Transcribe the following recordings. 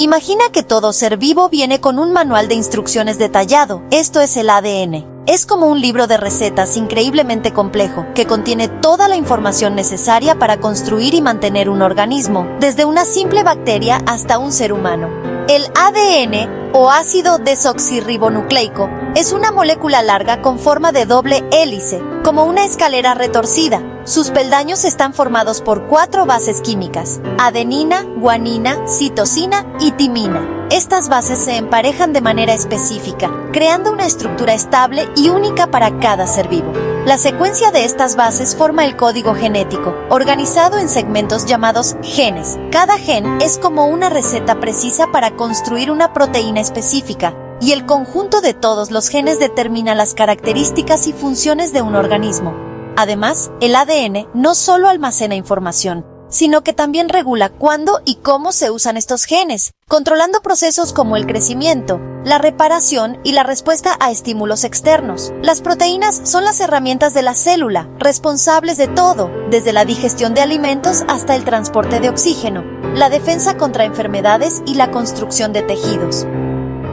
Imagina que todo ser vivo viene con un manual de instrucciones detallado. Esto es el ADN. Es como un libro de recetas increíblemente complejo, que contiene toda la información necesaria para construir y mantener un organismo, desde una simple bacteria hasta un ser humano. El ADN, o ácido desoxirribonucleico, es una molécula larga con forma de doble hélice, como una escalera retorcida. Sus peldaños están formados por 4 bases químicas: adenina, guanina, citosina y timina. Estas bases se emparejan de manera específica, creando una estructura estable y única para cada ser vivo. La secuencia de estas bases forma el código genético, organizado en segmentos llamados genes. Cada gen es como una receta precisa para construir una proteína específica, y el conjunto de todos los genes determina las características y funciones de un organismo. Además, el ADN no solo almacena información, sino que también regula cuándo y cómo se usan estos genes, controlando procesos como el crecimiento, la reparación y la respuesta a estímulos externos. Las proteínas son las herramientas de la célula, responsables de todo, desde la digestión de alimentos hasta el transporte de oxígeno, la defensa contra enfermedades y la construcción de tejidos.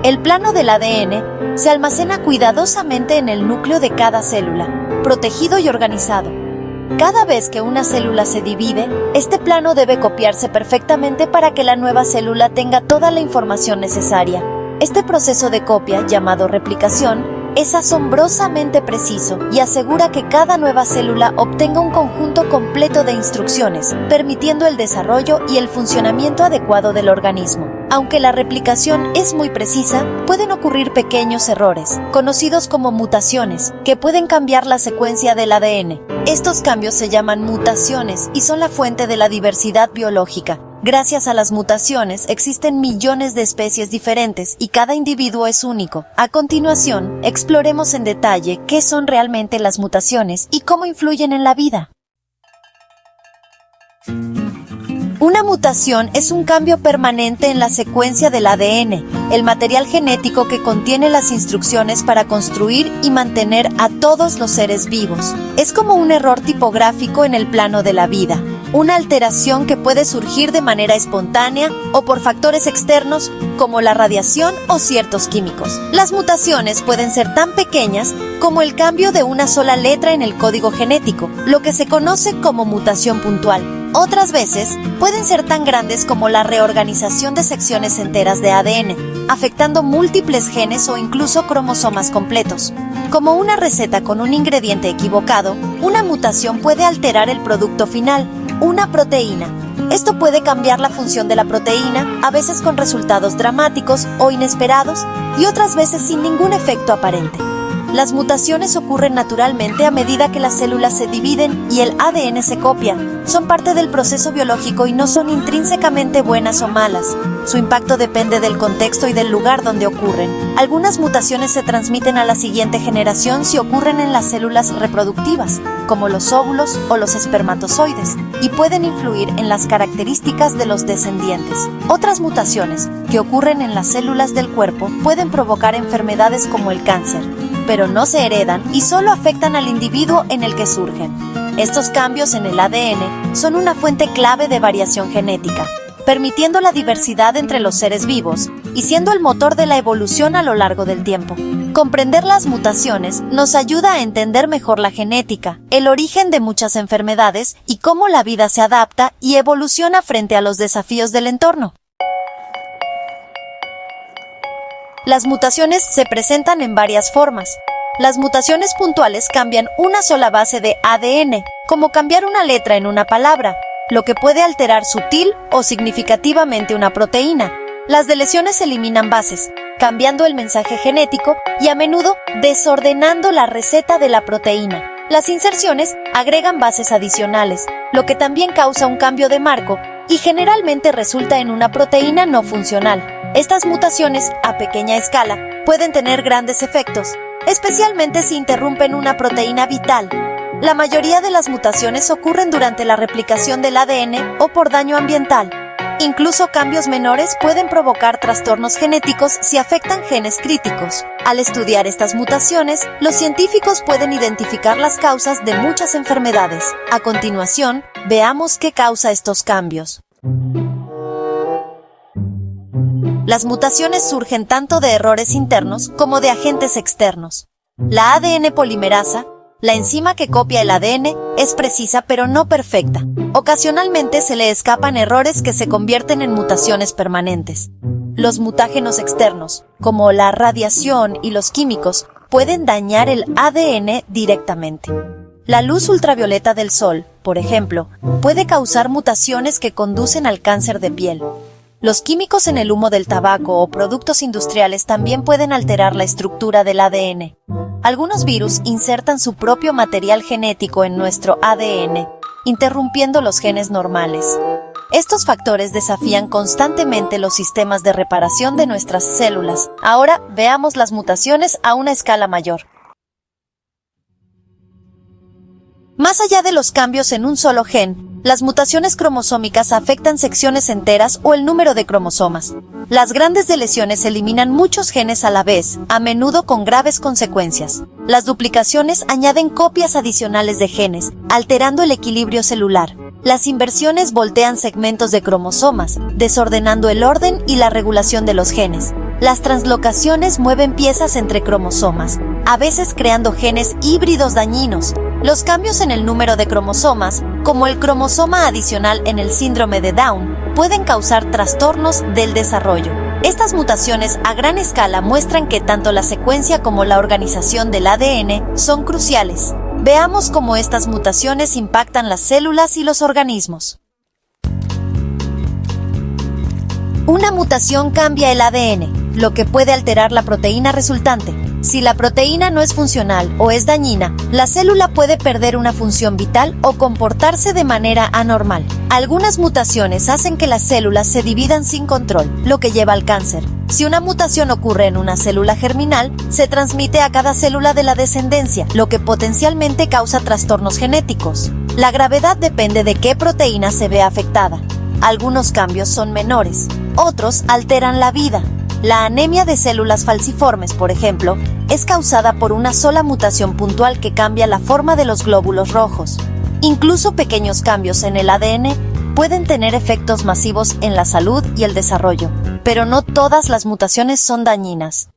El plano del ADN se almacena cuidadosamente en el núcleo de cada célula, protegido y organizado. Cada vez que una célula se divide, este plano debe copiarse perfectamente para que la nueva célula tenga toda la información necesaria. Este proceso de copia, llamado replicación, es asombrosamente preciso y asegura que cada nueva célula obtenga un conjunto completo de instrucciones, permitiendo el desarrollo y el funcionamiento adecuado del organismo. Aunque la replicación es muy precisa, pueden ocurrir pequeños errores, conocidos como mutaciones, que pueden cambiar la secuencia del ADN. Estos cambios se llaman mutaciones y son la fuente de la diversidad biológica. Gracias a las mutaciones existen millones de especies diferentes y cada individuo es único. A continuación, exploremos en detalle qué son realmente las mutaciones y cómo influyen en la vida. Una mutación es un cambio permanente en la secuencia del ADN, el material genético que contiene las instrucciones para construir y mantener a todos los seres vivos. Es como un error tipográfico en el plano de la vida, una alteración que puede surgir de manera espontánea o por factores externos como la radiación o ciertos químicos. Las mutaciones pueden ser tan pequeñas como el cambio de una sola letra en el código genético, lo que se conoce como mutación puntual. Otras veces pueden ser tan grandes como la reorganización de secciones enteras de ADN, afectando múltiples genes o incluso cromosomas completos. Como una receta con un ingrediente equivocado, una mutación puede alterar el producto final, una proteína. Esto puede cambiar la función de la proteína, a veces con resultados dramáticos o inesperados, y otras veces sin ningún efecto aparente. Las mutaciones ocurren naturalmente a medida que las células se dividen y el ADN se copia. Son parte del proceso biológico y no son intrínsecamente buenas o malas. Su impacto depende del contexto y del lugar donde ocurren. Algunas mutaciones se transmiten a la siguiente generación si ocurren en las células reproductivas, como los óvulos o los espermatozoides, y pueden influir en las características de los descendientes. Otras mutaciones, que ocurren en las células del cuerpo, pueden provocar enfermedades como el cáncer, pero no se heredan y solo afectan al individuo en el que surgen. Estos cambios en el ADN son una fuente clave de variación genética, permitiendo la diversidad entre los seres vivos y siendo el motor de la evolución a lo largo del tiempo. Comprender las mutaciones nos ayuda a entender mejor la genética, el origen de muchas enfermedades y cómo la vida se adapta y evoluciona frente a los desafíos del entorno. Las mutaciones se presentan en varias formas. Las mutaciones puntuales cambian una sola base de ADN, como cambiar una letra en una palabra, lo que puede alterar sutil o significativamente una proteína. Las deleciones eliminan bases, cambiando el mensaje genético y a menudo desordenando la receta de la proteína. Las inserciones agregan bases adicionales, lo que también causa un cambio de marco y generalmente resulta en una proteína no funcional. Estas mutaciones, a pequeña escala, pueden tener grandes efectos, especialmente si interrumpen una proteína vital. La mayoría de las mutaciones ocurren durante la replicación del ADN o por daño ambiental. Incluso cambios menores pueden provocar trastornos genéticos si afectan genes críticos. Al estudiar estas mutaciones, los científicos pueden identificar las causas de muchas enfermedades. A continuación, veamos qué causa estos cambios. Las mutaciones surgen tanto de errores internos como de agentes externos. La ADN polimerasa, la enzima que copia el ADN, es precisa pero no perfecta. Ocasionalmente se le escapan errores que se convierten en mutaciones permanentes. Los mutágenos externos, como la radiación y los químicos, pueden dañar el ADN directamente. La luz ultravioleta del sol, por ejemplo, puede causar mutaciones que conducen al cáncer de piel. Los químicos en el humo del tabaco o productos industriales también pueden alterar la estructura del ADN. Algunos virus insertan su propio material genético en nuestro ADN, interrumpiendo los genes normales. Estos factores desafían constantemente los sistemas de reparación de nuestras células. Ahora veamos las mutaciones a una escala mayor. Más allá de los cambios en un solo gen, las mutaciones cromosómicas afectan secciones enteras o el número de cromosomas. Las grandes deleciones eliminan muchos genes a la vez, a menudo con graves consecuencias. Las duplicaciones añaden copias adicionales de genes, alterando el equilibrio celular. Las inversiones voltean segmentos de cromosomas, desordenando el orden y la regulación de los genes. Las translocaciones mueven piezas entre cromosomas, a veces creando genes híbridos dañinos. Los cambios en el número de cromosomas, como el cromosoma adicional en el síndrome de Down, pueden causar trastornos del desarrollo. Estas mutaciones a gran escala muestran que tanto la secuencia como la organización del ADN son cruciales. Veamos cómo estas mutaciones impactan las células y los organismos. Una mutación cambia el ADN, lo que puede alterar la proteína resultante. Si la proteína no es funcional o es dañina, la célula puede perder una función vital o comportarse de manera anormal. Algunas mutaciones hacen que las células se dividan sin control, lo que lleva al cáncer. Si una mutación ocurre en una célula germinal, se transmite a cada célula de la descendencia, lo que potencialmente causa trastornos genéticos. La gravedad depende de qué proteína se ve afectada. Algunos cambios son menores, otros alteran la vida. La anemia de células falciformes, por ejemplo, es causada por una sola mutación puntual que cambia la forma de los glóbulos rojos. Incluso pequeños cambios en el ADN pueden tener efectos masivos en la salud y el desarrollo, pero no todas las mutaciones son dañinas.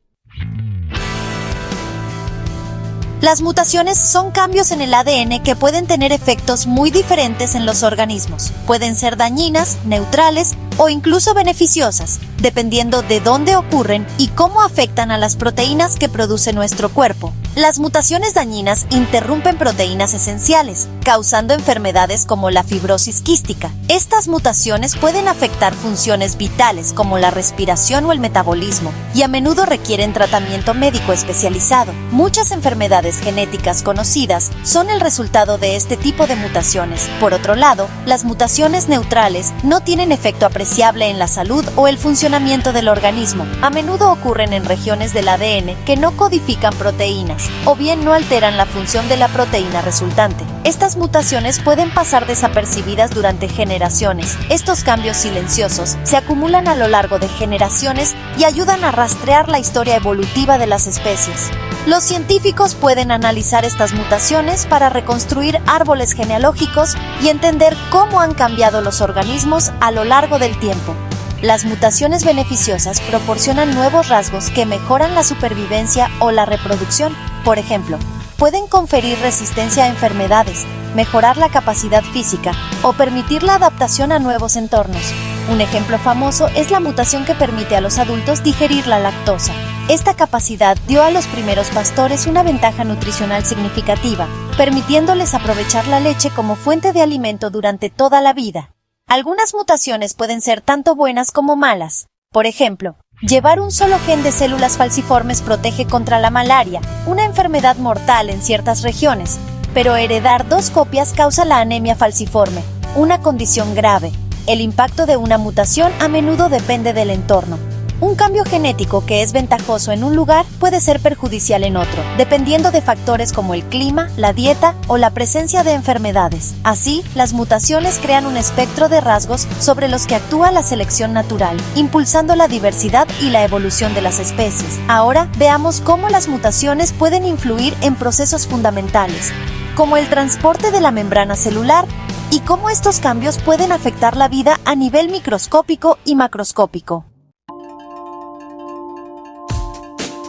Las mutaciones son cambios en el ADN que pueden tener efectos muy diferentes en los organismos. Pueden ser dañinas, neutrales o incluso beneficiosas, dependiendo de dónde ocurren y cómo afectan a las proteínas que produce nuestro cuerpo. Las mutaciones dañinas interrumpen proteínas esenciales, causando enfermedades como la fibrosis quística. Estas mutaciones pueden afectar funciones vitales como la respiración o el metabolismo, y a menudo requieren tratamiento médico especializado. Muchas enfermedades genéticas conocidas son el resultado de este tipo de mutaciones. Por otro lado, las mutaciones neutrales no tienen efecto apreciable en la salud o el funcionamiento del organismo. A menudo ocurren en regiones del ADN que no codifican proteínas, o bien no alteran la función de la proteína resultante. Estas mutaciones pueden pasar desapercibidas durante generaciones. Estos cambios silenciosos se acumulan a lo largo de generaciones y ayudan a rastrear la historia evolutiva de las especies. Los científicos pueden analizar estas mutaciones para reconstruir árboles genealógicos y entender cómo han cambiado los organismos a lo largo del tiempo. Las mutaciones beneficiosas proporcionan nuevos rasgos que mejoran la supervivencia o la reproducción. Por ejemplo, pueden conferir resistencia a enfermedades, mejorar la capacidad física o permitir la adaptación a nuevos entornos. Un ejemplo famoso es la mutación que permite a los adultos digerir la lactosa. Esta capacidad dio a los primeros pastores una ventaja nutricional significativa, permitiéndoles aprovechar la leche como fuente de alimento durante toda la vida. Algunas mutaciones pueden ser tanto buenas como malas. Por ejemplo, llevar un solo gen de células falciformes protege contra la malaria, una enfermedad mortal en ciertas regiones, pero heredar 2 copias causa la anemia falciforme, una condición grave. El impacto de una mutación a menudo depende del entorno. Un cambio genético que es ventajoso en un lugar puede ser perjudicial en otro, dependiendo de factores como el clima, la dieta o la presencia de enfermedades. Así, las mutaciones crean un espectro de rasgos sobre los que actúa la selección natural, impulsando la diversidad y la evolución de las especies. Ahora, veamos cómo las mutaciones pueden influir en procesos fundamentales, como el transporte de la membrana celular, y cómo estos cambios pueden afectar la vida a nivel microscópico y macroscópico.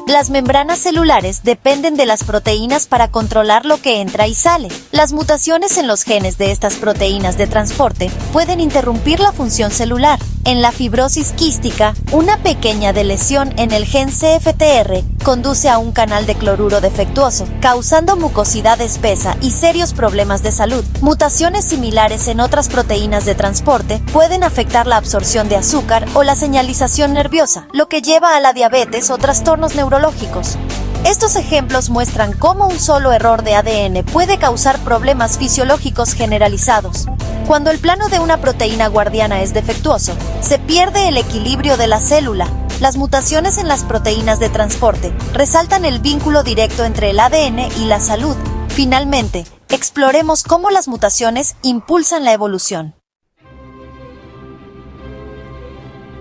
Las membranas celulares dependen de las proteínas para controlar lo que entra y sale. Las mutaciones en los genes de estas proteínas de transporte pueden interrumpir la función celular. En la fibrosis quística, una pequeña lesión en el gen CFTR conduce a un canal de cloruro defectuoso, causando mucosidad espesa y serios problemas de salud. Mutaciones similares en otras proteínas de transporte pueden afectar la absorción de azúcar o la señalización nerviosa, lo que lleva a la diabetes o trastornos neurológicos. Estos ejemplos muestran cómo un solo error de ADN puede causar problemas fisiológicos generalizados. Cuando el plano de una proteína guardiana es defectuoso, se pierde el equilibrio de la célula. Las mutaciones en las proteínas de transporte resaltan el vínculo directo entre el ADN y la salud. Finalmente, exploremos cómo las mutaciones impulsan la evolución.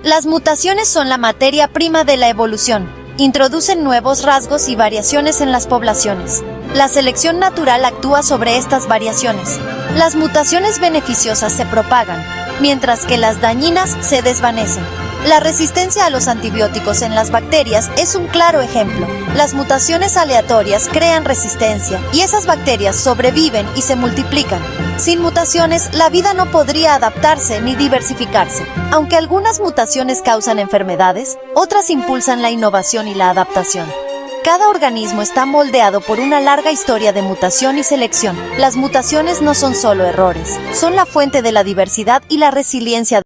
Las mutaciones son la materia prima de la evolución. Introducen nuevos rasgos y variaciones en las poblaciones. La selección natural actúa sobre estas variaciones. Las mutaciones beneficiosas se propagan, mientras que las dañinas se desvanecen. La resistencia a los antibióticos en las bacterias es un claro ejemplo. Las mutaciones aleatorias crean resistencia y esas bacterias sobreviven y se multiplican. Sin mutaciones, la vida no podría adaptarse ni diversificarse. Aunque algunas mutaciones causan enfermedades, otras impulsan la innovación y la adaptación. Cada organismo está moldeado por una larga historia de mutación y selección. Las mutaciones no son solo errores, son la fuente de la diversidad y la resiliencia.